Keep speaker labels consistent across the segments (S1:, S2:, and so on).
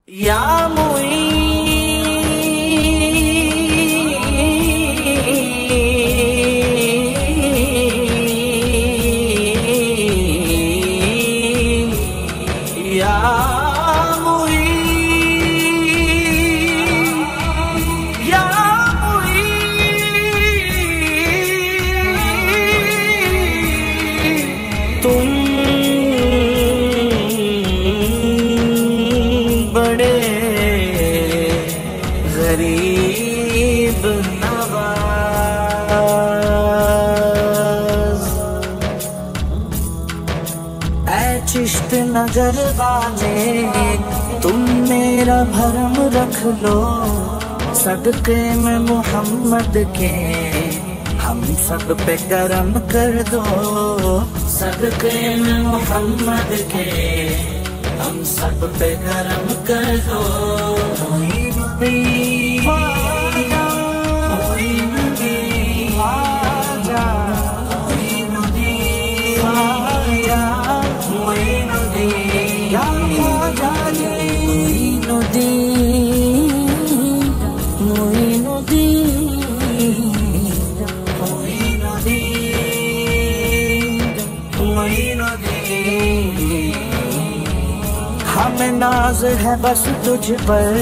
S1: یا معین یا معین یا معین تم بڑے غریب نواز، اے چشت نگر والے تم میرا بھرم رکھ لو، صدقے میں محمد کے ہم سب پہ کرم کر دو، صدقے میں محمد کے ہم سب پہ کرم کر دو۔ معین الدین معین الدین خواجہ معین الدین خواجہ معین الدین یا خواجہ معین الدین معین الدین معین الدین معین الدین۔ ہمیں ناز ہے بس تجھ پر،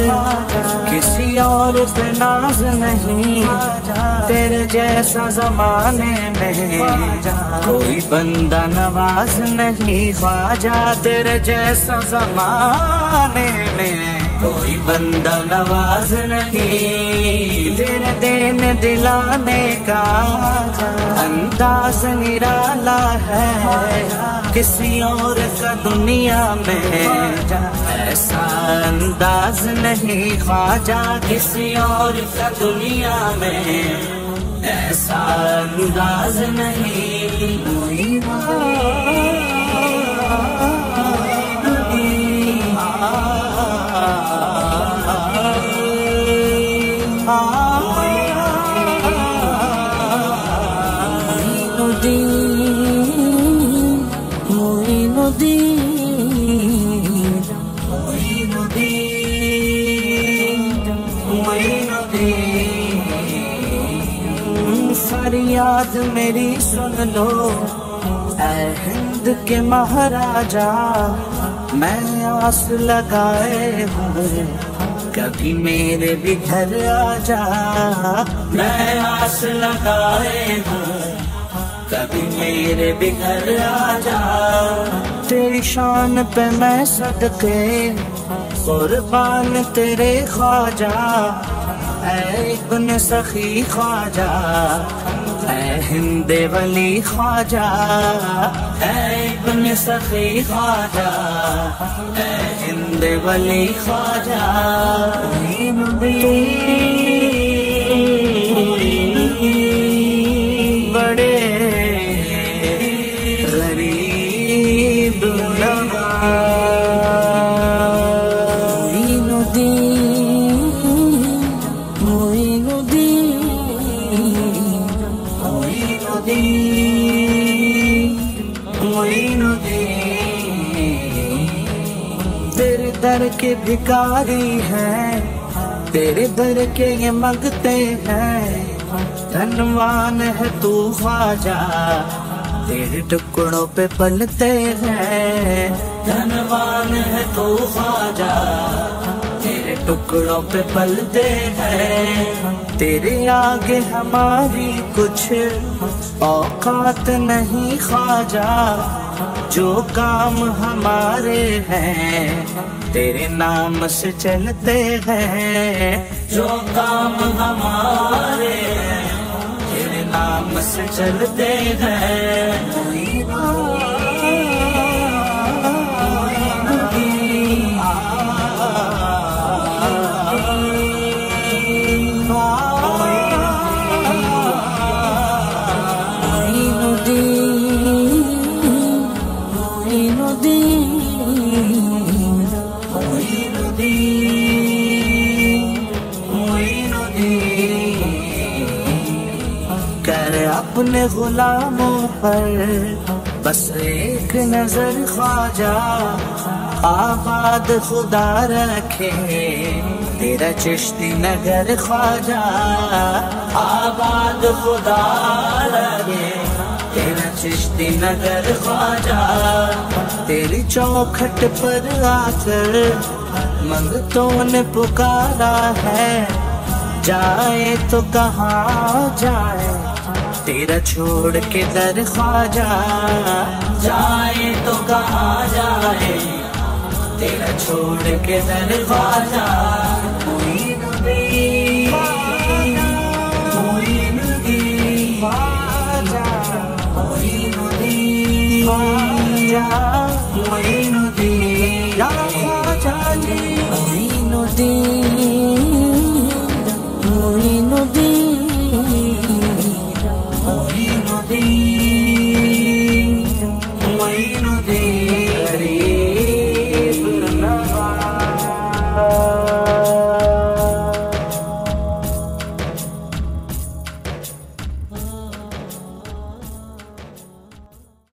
S1: کسی اور پہ ناز نہیں، تیرے جیسا زمانے میں کوئی بندہ نواز نہیں، خواجہ تیرے جیسا زمانے میں کوئی بندہ نواز نہیں، تیرے دین دلانے کا انداز نرالا ہے، کسی اور کا دنیا میں ایسا انداز نہیں، خواجہ کسی اور کا دنیا میں ایسا انداز نہیں۔ معین الدین معین الدین معین الدین معین الدین۔ فریاد میری سن لو اے ہند کے مہاراجا، میں آس لگائے ہوں کبھی میرے بھی گھر آ جا، میں آس لگائے ہوں کبھی میرے بھی گھر آ جا، تیری شان پہ میں صدقے قربان تیرے خواجہ، اے ابن سخی خواجہ اے ہند ولی خواجہ، اے ابن سخی خواجہ اے ہند ولی خواجہ۔ معین الدین بڑے غریب نواز، معین الدین معین الدین معین الدین معین الدین۔ تیرے در کے بھکاری ہیں، تیرے در کے یہ منگتے ہیں، دھنوان ہے تو خواجہ تیرے ٹکڑوں پہ پلتے ہیں، دھنوان ہے تو خواجہ تیرے ٹکڑوں پہ پلتے ہیں، تیرے آگے ہماری کچھ اوقات نہیں خواجہ، جو کام ہمارے ہیں تیرے نام سے چلتے ہیں، جو کام ہمارے ہیں تیرے نام سے چلتے ہیں۔ اپنے غلاموں پر بس ایک نظر خواجہ، آباد خدا رکھے تیرا چشتی نگر خواجہ، آباد خدا رکھے تیرا چشتی نگر خواجہ، تیری چوکھٹ پر آ کر منگتوں نے پکارا ہے، جائے تو کہاں جائے تیرا چھوڑ کے در خواجہ، جائے تو کہاں جائے تیرا چھوڑ کے در خواجہ۔